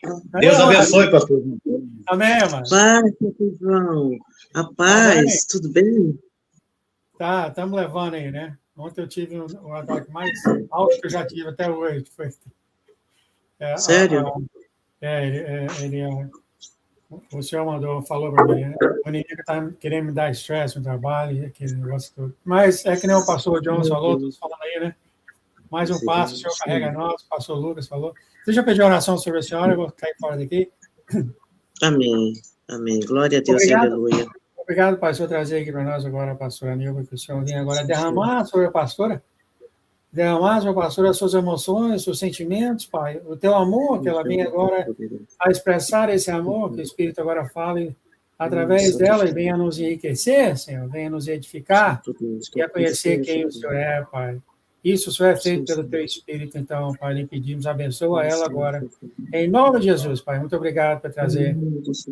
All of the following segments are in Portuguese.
Deus abençoe, pastor. Amém, mano. Paz, pastor João. A paz, tudo bem? Tá, estamos levando aí, né? Ontem eu tive o ataque mais alto que eu já tive até hoje. Foi, Sério? o senhor falou para mim, né? O Ninica está querendo me dar estresse no trabalho, aquele negócio todo. Mas é que nem o pastor Jones falou, todos falando aí, né? Mais um passo, o senhor carrega nós, o pastor Lucas falou. Deixa eu pedir oração sobre a senhora, eu vou cair fora daqui. Amém, amém. Glória a Deus, Obrigado. aleluia. Obrigado, pai, o senhor trazer aqui para nós agora a pastora Nilva, que o senhor vem agora derramar sobre a pastora, derramar sobre a pastora as suas emoções, os seus sentimentos, pai, o teu amor, que ela vem agora a expressar esse amor, que o Espírito agora fale através dela e venha nos enriquecer, Senhor, venha nos edificar e a conhecer quem o Senhor é, pai. Isso só é feito pelo teu Espírito, então, pai, lhe pedimos, abençoa ela agora. Em nome de Jesus, pai, muito obrigado por trazer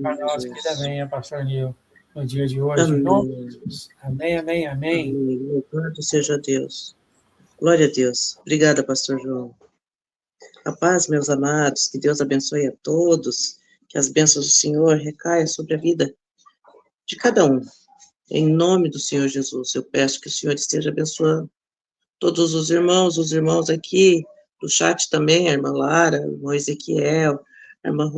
para nós aqui também a pastora Nilva no dia de hoje, em nome de Jesus. Amém, amém, amém. Louvado seja Deus. Glória a Deus. Obrigada, pastor João. A paz, meus amados, que Deus abençoe a todos, que as bênçãos do Senhor recaiam sobre a vida de cada um. Em nome do Senhor Jesus, eu peço que o Senhor esteja abençoando todos os irmãos aqui, do chat também, a irmã Lara, o irmão Ezequiel, a irmã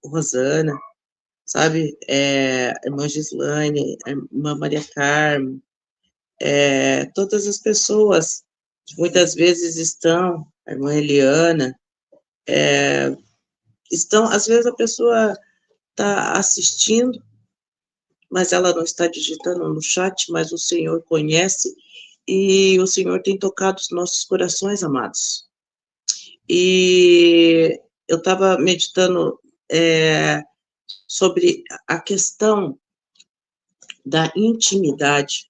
Rosana, sabe, a irmã Gislaine, a irmã Maria Carmen, todas as pessoas que muitas vezes estão, a irmã Eliana, estão, às vezes a pessoa está assistindo, mas ela não está digitando no chat, mas o Senhor conhece, e o Senhor tem tocado os nossos corações, amados. E eu estava meditando sobre a questão da intimidade.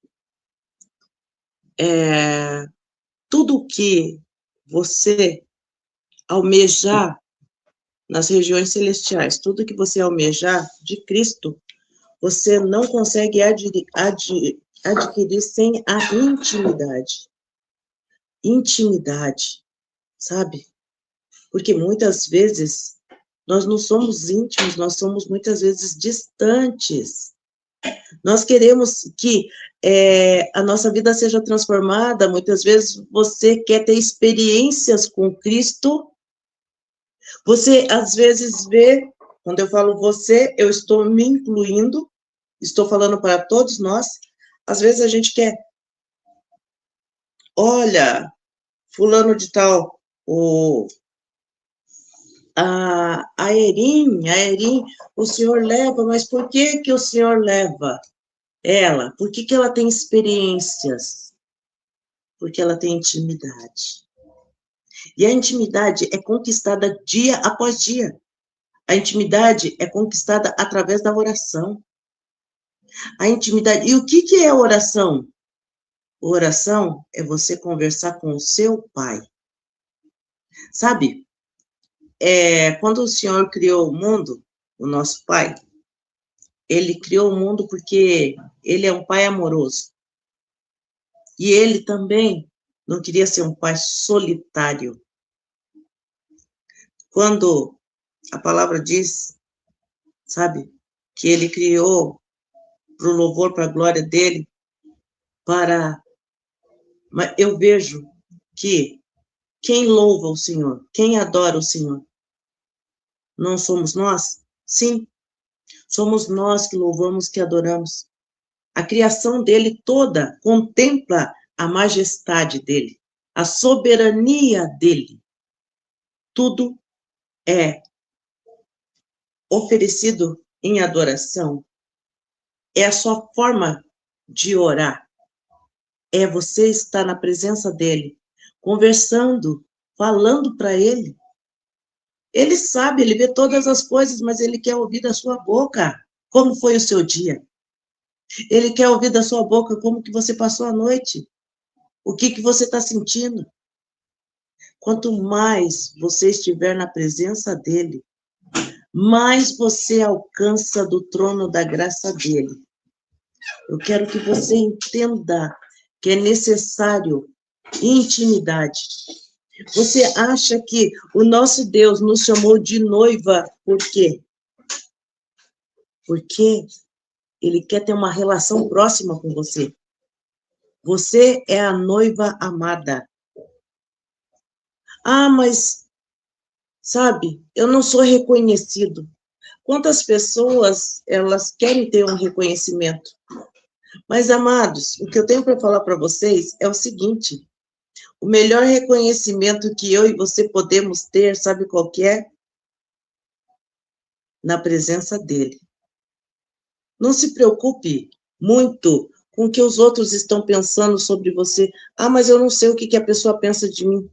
Tudo que você almejar nas regiões celestiais, tudo que você almejar de Cristo, você não consegue adquirir sem a intimidade. Intimidade, sabe? Porque muitas vezes nós não somos íntimos, nós somos muitas vezes distantes. Nós queremos que a nossa vida seja transformada, muitas vezes você quer ter experiências com Cristo, você às vezes vê, quando eu falo você, eu estou me incluindo, estou falando para todos nós, às vezes a gente quer, olha, fulano de tal, a Erin, o senhor leva, mas por que o senhor leva ela? Por que ela tem experiências? Porque ela tem intimidade. E a intimidade é conquistada dia após dia. A intimidade é conquistada através da oração. A intimidade. E o que é oração? Oração é você conversar com o seu pai. Sabe? Quando o Senhor criou o mundo, o nosso pai, ele criou o mundo porque ele é um pai amoroso. E ele também não queria ser um pai solitário. Quando a palavra diz, sabe, que ele criou para o louvor, para a glória dele, mas eu vejo que quem louva o Senhor, quem adora o Senhor, não somos nós? Sim, somos nós que louvamos, que adoramos. A criação dele toda contempla a majestade dele, a soberania dele. Tudo é oferecido em adoração. É a sua forma de orar. É você estar na presença dele, conversando, falando para ele. Ele sabe, ele vê todas as coisas, mas ele quer ouvir da sua boca como foi o seu dia. Ele quer ouvir da sua boca como que você passou a noite. O que você está sentindo. Quanto mais você estiver na presença dele, mais você alcança do trono da graça dele. Eu quero que você entenda que é necessário intimidade. Você acha que o nosso Deus nos chamou de noiva por quê? Porque Ele quer ter uma relação próxima com você. Você é a noiva amada. Ah, mas, sabe, eu não sou reconhecido. Quantas pessoas, elas querem ter um reconhecimento? Mas, amados, o que eu tenho para falar para vocês é o seguinte: o melhor reconhecimento que eu e você podemos ter, sabe qual que é? Na presença dele. Não se preocupe muito com o que os outros estão pensando sobre você. Ah, mas eu não sei o que a pessoa pensa de mim.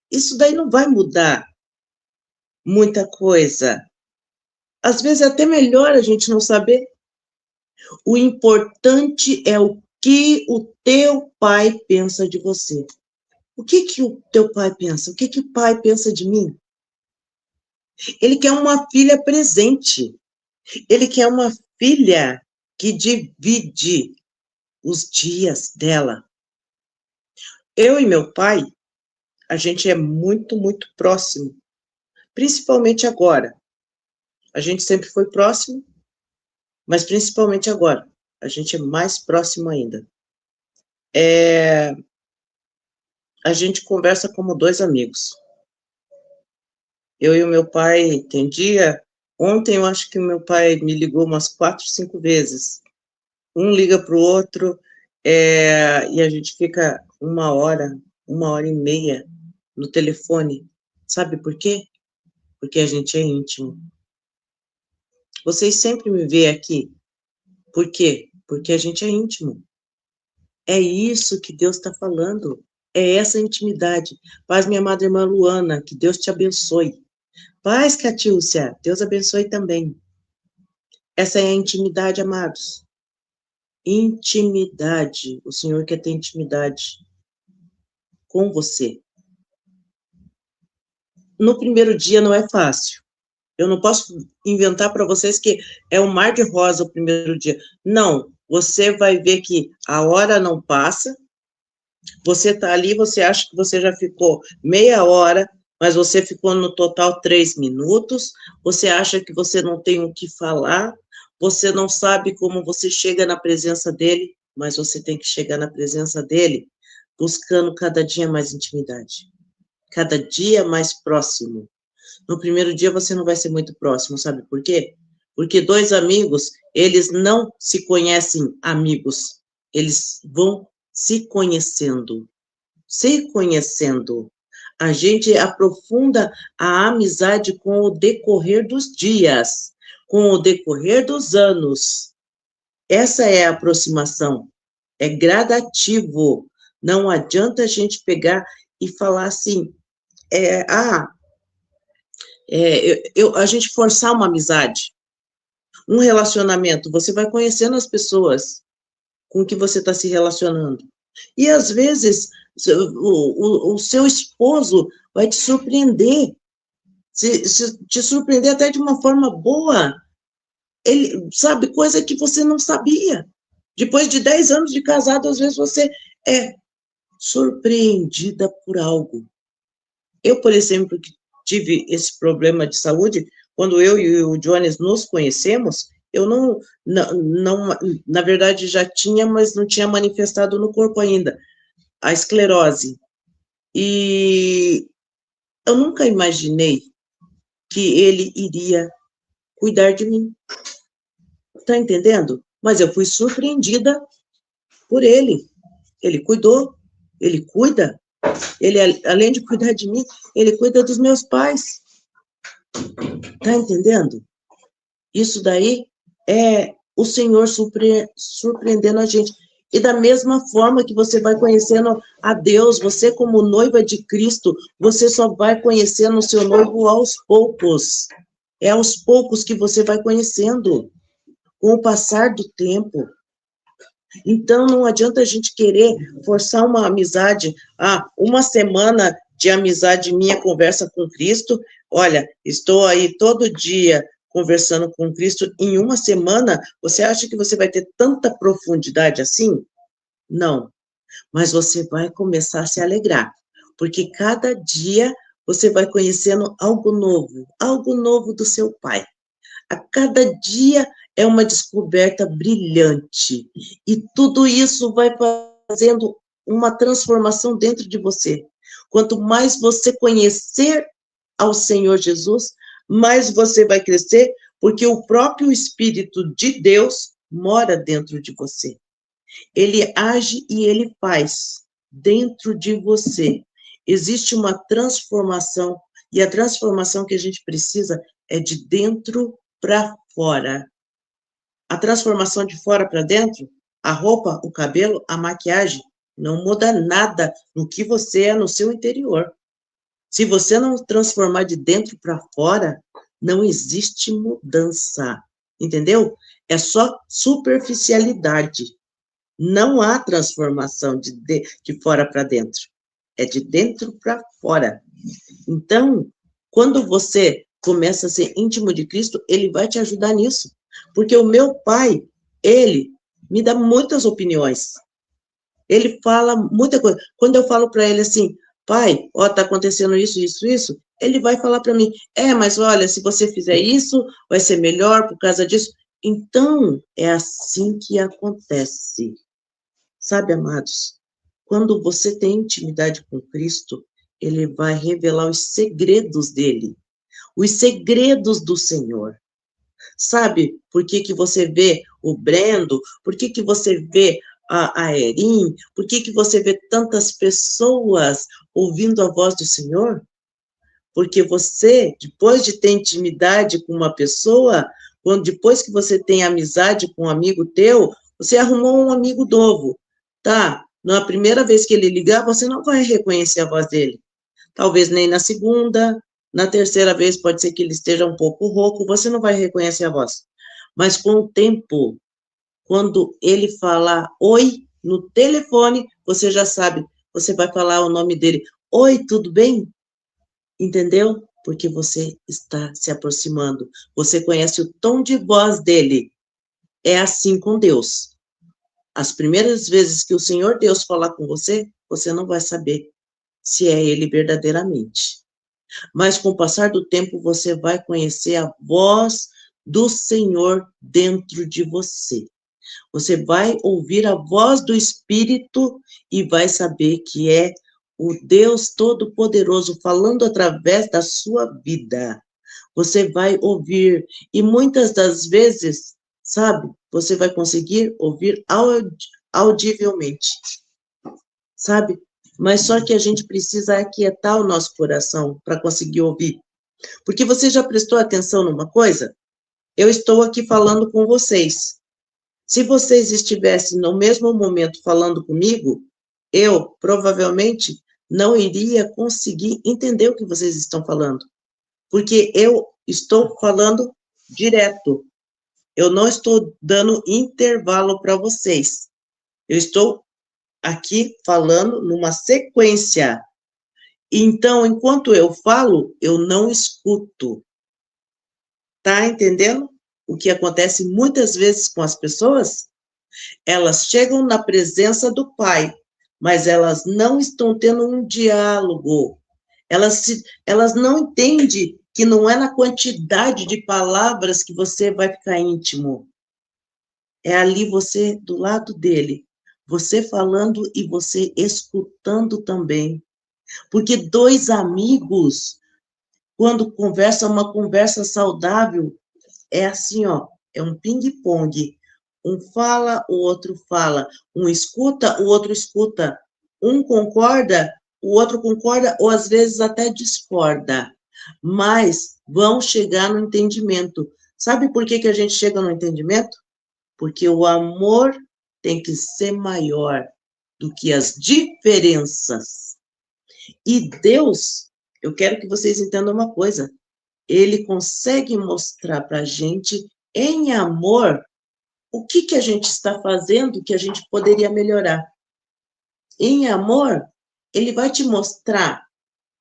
Isso daí não vai mudar muita coisa. Às vezes é até melhor a gente não saber. O importante é o que o teu pai pensa de você. O que o teu pai pensa? O que o pai pensa de mim? Ele quer uma filha presente. Ele quer uma filha que divide os dias dela. Eu e meu pai, a gente é muito, muito próximo. Principalmente agora. A gente sempre foi próximo, mas principalmente agora. A gente é mais próximo ainda. A gente conversa como dois amigos. Eu e o meu pai, tem dia... Ontem eu acho que o meu pai me ligou umas 4, 5 vezes. Um liga para o outro, e a gente fica 1h30 no telefone. Sabe por quê? Porque a gente é íntimo. Vocês sempre me veem aqui. Por quê? Porque a gente é íntimo. É isso que Deus está falando. É essa intimidade. Paz, minha amada irmã Luana, que Deus te abençoe. Paz, Catiúcia, Deus abençoe também. Essa é a intimidade, amados. Intimidade. O Senhor quer ter intimidade com você. No primeiro dia não é fácil. Eu não posso inventar para vocês que é um mar de rosa o primeiro dia. Não, você vai ver que a hora não passa, você está ali, você acha que você já ficou meia hora, mas você ficou no total 3 minutos, você acha que você não tem o que falar, você não sabe como você chega na presença dele, mas você tem que chegar na presença dele buscando cada dia mais intimidade, cada dia mais próximo. No primeiro dia você não vai ser muito próximo, sabe por quê? Porque 2 amigos, eles não se conhecem amigos, eles vão se conhecendo. Se conhecendo. A gente aprofunda a amizade com o decorrer dos dias, com o decorrer dos anos. Essa é a aproximação. É gradativo. Não adianta a gente pegar e falar assim, a gente forçar uma amizade, um relacionamento, você vai conhecendo as pessoas com que você está se relacionando. E, às vezes, o seu esposo vai te surpreender, te surpreender até de uma forma boa. Ele sabe coisa que você não sabia. Depois de 10 anos de casado, às vezes você é surpreendida por algo. Eu, por exemplo, que tive esse problema de saúde, quando eu e o Jones nos conhecemos, eu não, na verdade já tinha, mas não tinha manifestado no corpo ainda, a esclerose. E eu nunca imaginei que ele iria cuidar de mim. Tá entendendo? Mas eu fui surpreendida por ele. Ele cuidou, ele cuida. Ele, além de cuidar de mim, ele cuida dos meus pais. Tá entendendo? Isso daí é o Senhor surpreendendo a gente. E da mesma forma que você vai conhecendo a Deus, você como noiva de Cristo, você só vai conhecendo o seu noivo aos poucos. É aos poucos que você vai conhecendo, com o passar do tempo. Então, não adianta a gente querer forçar uma amizade. Uma semana de amizade minha, conversa com Cristo. Olha, estou aí todo dia conversando com Cristo. Em uma semana, você acha que você vai ter tanta profundidade assim? Não. mas você vai começar a se alegrar, porque cada dia você vai conhecendo algo novo do seu pai. A cada dia é uma descoberta brilhante, e tudo isso vai fazendo uma transformação dentro de você. Quanto mais você conhecer ao Senhor Jesus, mais você vai crescer, porque o próprio Espírito de Deus mora dentro de você. Ele age e ele faz dentro de você. Existe uma transformação, e a transformação que a gente precisa é de dentro para fora. A transformação de fora para dentro, a roupa, o cabelo, a maquiagem, não muda nada no que você é no seu interior. Se você não transformar de dentro para fora, não existe mudança, entendeu? É só superficialidade. Não há transformação de fora para dentro. É de dentro para fora. Então, quando você começa a ser íntimo de Cristo, ele vai te ajudar nisso. Porque o meu pai, ele me dá muitas opiniões. Ele fala muita coisa. Quando eu falo para ele assim, pai, ó, tá acontecendo isso, ele vai falar para mim, mas olha, se você fizer isso, vai ser melhor por causa disso. Então, é assim que acontece. Sabe, amados, quando você tem intimidade com Cristo, ele vai revelar os segredos dele, os segredos do Senhor. Sabe por que você vê o Brendo? Por que você vê a Erin? Por que você vê tantas pessoas ouvindo a voz do Senhor? Porque você, depois de ter intimidade com uma pessoa, depois que você tem amizade com um amigo teu, você arrumou um amigo novo, tá? Na primeira vez que ele ligar, você não vai reconhecer a voz dele. Talvez nem na segunda, na terceira vez pode ser que ele esteja um pouco rouco, você não vai reconhecer a voz. Mas com o tempo, quando ele falar oi no telefone, você já sabe, você vai falar o nome dele. Oi, tudo bem? Entendeu? Porque você está se aproximando. Você conhece o tom de voz dele. É assim com Deus. As primeiras vezes que o Senhor Deus falar com você, você não vai saber se é ele verdadeiramente. Mas com o passar do tempo, você vai conhecer a voz do Senhor dentro de você. Você vai ouvir a voz do Espírito e vai saber que é o Deus Todo-Poderoso falando através da sua vida. Você vai ouvir, e muitas das vezes, sabe, você vai conseguir ouvir audivelmente, sabe? Mas só que a gente precisa aquietar o nosso coração para conseguir ouvir. Porque você já prestou atenção numa coisa? Eu estou aqui falando com vocês. Se vocês estivessem no mesmo momento falando comigo, eu provavelmente não iria conseguir entender o que vocês estão falando. Porque eu estou falando direto. Eu não estou dando intervalo para vocês. Eu estou aqui falando numa sequência. Então, enquanto eu falo, eu não escuto. Tá entendendo o que acontece muitas vezes com as pessoas? Elas chegam na presença do Pai, mas elas não estão tendo um diálogo. Elas não entendem que não é na quantidade de palavras que você vai ficar íntimo. É ali você, do lado dele, você falando e você escutando também. Porque dois amigos, quando conversam, uma conversa saudável, é assim, ó, é um ping-pong. Um fala, o outro fala. Um escuta, o outro escuta. Um concorda, o outro concorda, ou às vezes até discorda. Mas vão chegar no entendimento. Sabe por que a gente chega no entendimento? Porque o amor tem que ser maior do que as diferenças. E Deus, eu quero que vocês entendam uma coisa, ele consegue mostrar para a gente, em amor, o que a gente está fazendo que a gente poderia melhorar. Em amor, ele vai te mostrar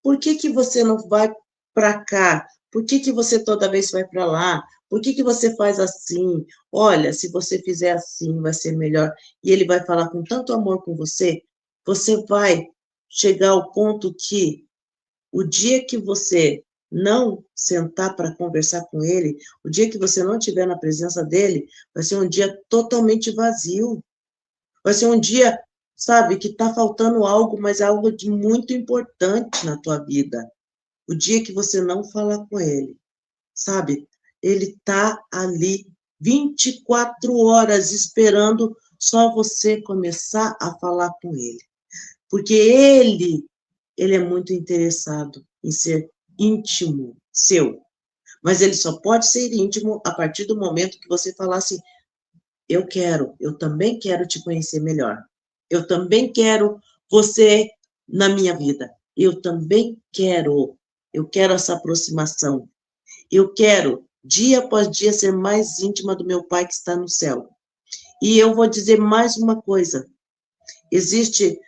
por que você não vai para cá, por que você toda vez vai para lá, por que você faz assim, olha, se você fizer assim, vai ser melhor. E ele vai falar com tanto amor com você, você vai chegar ao ponto que o dia que você não sentar para conversar com ele, o dia que você não estiver na presença dele, vai ser um dia totalmente vazio. Vai ser um dia, sabe, que está faltando algo, mas algo de muito importante na tua vida. O dia que você não falar com ele, sabe? Ele está ali 24 horas esperando só você começar a falar com ele. Porque ele é muito interessado em ser íntimo seu. Mas ele só pode ser íntimo a partir do momento que você falar assim, eu também quero te conhecer melhor. Eu também quero você na minha vida. Eu também quero essa aproximação. Eu quero, dia após dia, ser mais íntima do meu Pai que está no céu. E eu vou dizer mais uma coisa. Existe,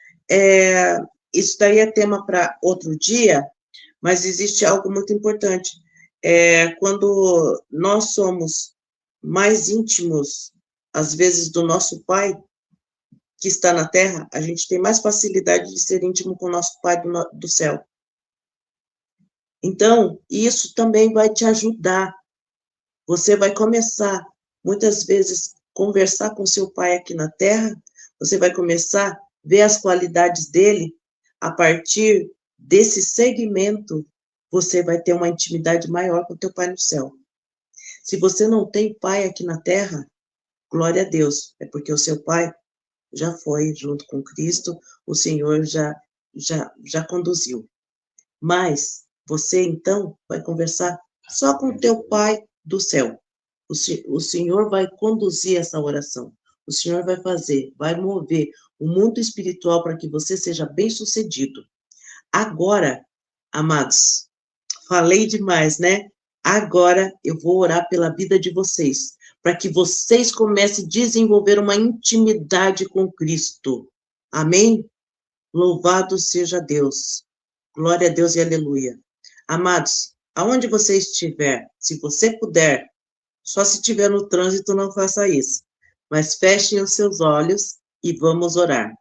isso daí é tema para outro dia, mas existe algo muito importante. Quando nós somos mais íntimos, às vezes, do nosso Pai, que está na terra, a gente tem mais facilidade de ser íntimo com o nosso Pai do céu. Então, isso também vai te ajudar. Você vai começar, muitas vezes, conversar com seu Pai aqui na terra, você vai começar a ver as qualidades dele, a partir desse segmento, você vai ter uma intimidade maior com teu Pai no céu. Se você não tem Pai aqui na terra, glória a Deus, é porque o seu Pai já foi junto com Cristo, o Senhor já conduziu. Mas você, então, vai conversar só com o teu Pai do céu. O Senhor vai conduzir essa oração. O Senhor vai fazer, vai mover o mundo espiritual para que você seja bem-sucedido. Agora, amados, falei demais, né? Agora eu vou orar pela vida de vocês, para que vocês comecem a desenvolver uma intimidade com Cristo. Amém? Louvado seja Deus. Glória a Deus e aleluia. Amados, aonde você estiver, se você puder, só se estiver no trânsito não faça isso, mas fechem os seus olhos e vamos orar.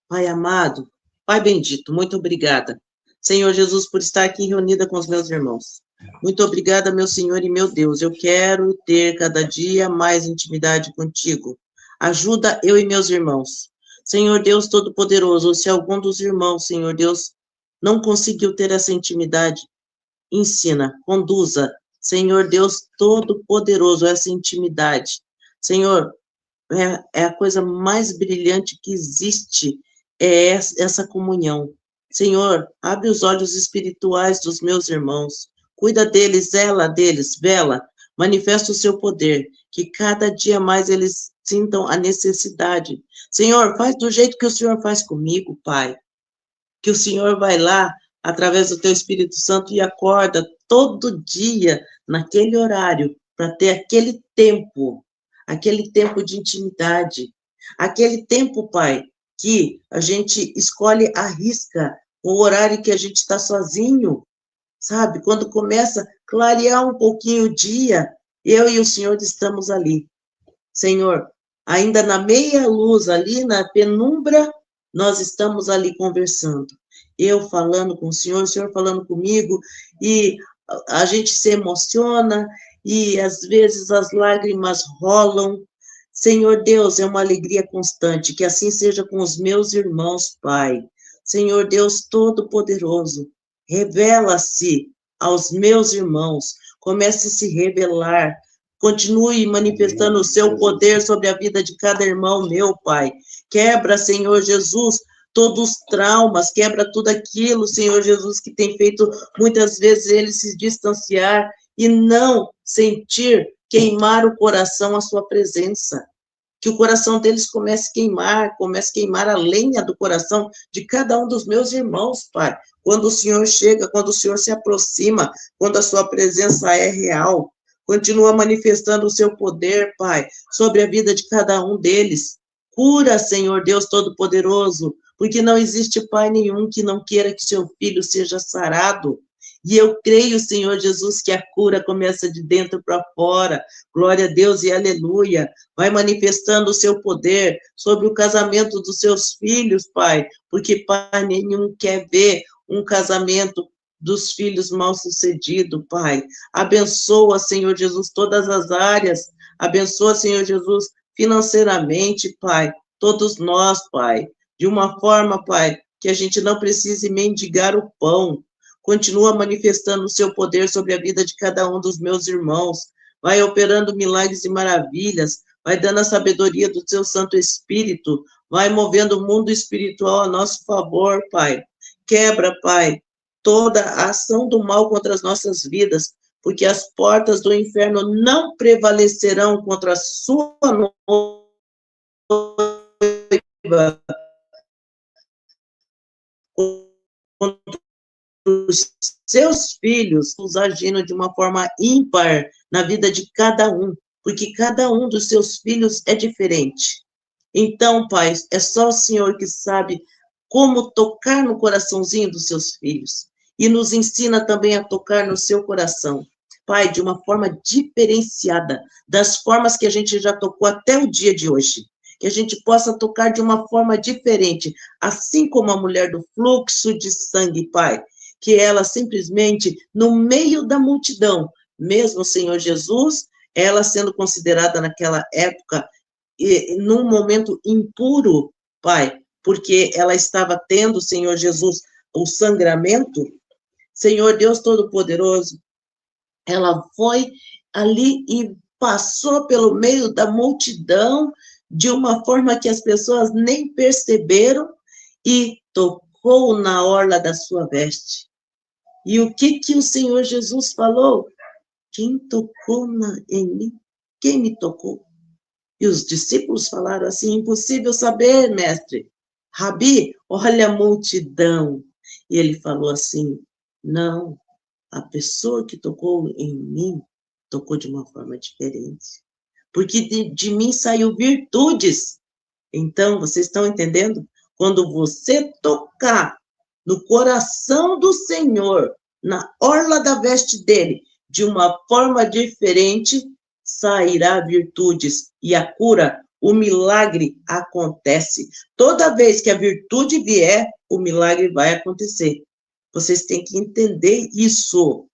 Pai amado, Pai bendito, muito obrigada, Senhor Jesus, por estar aqui reunida com os meus irmãos. Muito obrigada, meu Senhor e meu Deus. Eu quero ter cada dia mais intimidade contigo. Ajuda eu e meus irmãos. Senhor Deus Todo-Poderoso, se algum dos irmãos, Senhor Deus, não conseguiu ter essa intimidade, ensina, conduza, Senhor Deus Todo-Poderoso, essa intimidade. Senhor, é a coisa mais brilhante que existe, é essa comunhão. Senhor, abre os olhos espirituais dos meus irmãos, cuida deles, zela deles, vela, manifesta o seu poder, que cada dia mais eles sintam a necessidade. Senhor, faz do jeito que o Senhor faz comigo, Pai, que o Senhor vai lá, através do teu Espírito Santo, e acorda todo dia, naquele horário, para ter aquele tempo de intimidade, aquele tempo, Pai, que a gente escolhe à risca, o horário que a gente está sozinho, sabe? Quando começa a clarear um pouquinho o dia, eu e o Senhor estamos ali. Senhor, ainda na meia luz, ali na penumbra, nós estamos ali conversando. Eu falando com o Senhor falando comigo, e a gente se emociona, e às vezes as lágrimas rolam. Senhor Deus, é uma alegria constante, que assim seja com os meus irmãos, Pai. Senhor Deus Todo-Poderoso, revela-se aos meus irmãos, comece a se revelar, continue manifestando o seu poder sobre a vida de cada irmão meu, Pai. Quebra, Senhor Jesus, todos os traumas, quebra tudo aquilo, Senhor Jesus, que tem feito muitas vezes eles se distanciar e não sentir, queimar o coração à sua presença. Que o coração deles comece a queimar a lenha do coração de cada um dos meus irmãos, Pai. Quando o Senhor chega, quando o Senhor se aproxima, quando a sua presença é real, continua manifestando o seu poder, Pai, sobre a vida de cada um deles. Cura, Senhor Deus Todo-Poderoso, porque não existe pai nenhum que não queira que seu filho seja sarado. E eu creio, Senhor Jesus, que a cura começa de dentro para fora. Glória a Deus e aleluia. Vai manifestando o seu poder sobre o casamento dos seus filhos, Pai, porque, Pai, nenhum quer ver um casamento dos filhos mal-sucedido, Pai. Abençoa, Senhor Jesus, todas as áreas. Abençoa, Senhor Jesus, financeiramente, Pai. Todos nós, Pai. De uma forma, Pai, que a gente não precise mendigar o pão. Continua manifestando o seu poder sobre a vida de cada um dos meus irmãos. Vai operando milagres e maravilhas. Vai dando a sabedoria do seu Santo Espírito. Vai movendo o mundo espiritual a nosso favor, Pai. Quebra, Pai, toda a ação do mal contra as nossas vidas, porque as portas do inferno não prevalecerão contra a sua noiva, contra os seus filhos, nos agindo de uma forma ímpar na vida de cada um, porque cada um dos seus filhos é diferente. Então, Pai, é só o Senhor que sabe como tocar no coraçãozinho dos seus filhos, e nos ensina também a tocar no seu coração, Pai, de uma forma diferenciada, das formas que a gente já tocou até o dia de hoje, que a gente possa tocar de uma forma diferente, assim como a mulher do fluxo de sangue, Pai, que ela simplesmente, no meio da multidão, mesmo, Senhor Jesus, ela sendo considerada naquela época, num momento impuro, Pai, porque ela estava tendo, Senhor Jesus, o sangramento, Senhor Deus Todo-Poderoso, ela foi ali e passou pelo meio da multidão de uma forma que as pessoas nem perceberam e tocou na orla da sua veste. E o que o Senhor Jesus falou? Quem tocou em mim? Quem me tocou? E os discípulos falaram assim, impossível saber, mestre. Rabi, olha a multidão. E ele falou assim, não, a pessoa que tocou em mim, tocou de uma forma diferente. Porque de mim saiu virtudes. Então, vocês estão entendendo? Quando você tocar no coração do Senhor, na orla da veste dele, de uma forma diferente, sairá virtudes. E a cura, o milagre acontece. Toda vez que a virtude vier, o milagre vai acontecer. Vocês têm que entender isso.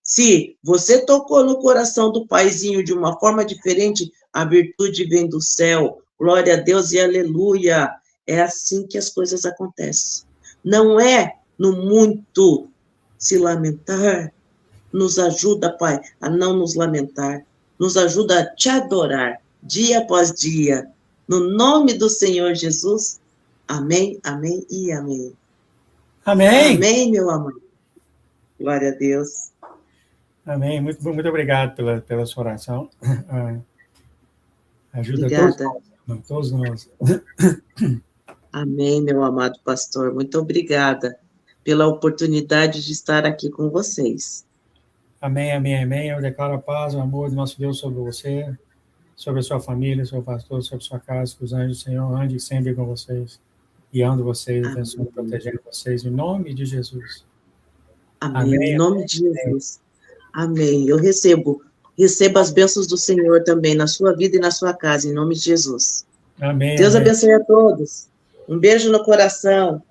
Se você tocou no coração do paizinho de uma forma diferente, a virtude vem do céu. Glória a Deus e aleluia. É assim que as coisas acontecem. Não é no muito se lamentar. Nos ajuda, Pai, a não nos lamentar. Nos ajuda a te adorar, dia após dia. No nome do Senhor Jesus. Amém, amém e amém. Amém. Amém, meu amor. Glória a Deus. Amém. Muito obrigado pela sua oração. Ajuda Obrigada. todos nós. Amém, meu amado pastor. Muito obrigada pela oportunidade de estar aqui com vocês. Amém, amém, amém. Eu declaro a paz, o amor do nosso Deus sobre você, sobre a sua família, sobre o pastor, sobre a sua casa, que os anjos do Senhor andem sempre com vocês, guiando vocês, abençoando, protegendo vocês, em nome de Jesus. Amém. Em nome de Jesus. Amém. Eu recebo as bênçãos do Senhor também na sua vida e na sua casa, em nome de Jesus. Amém. Deus amém. abençoe a todos. Um beijo no coração.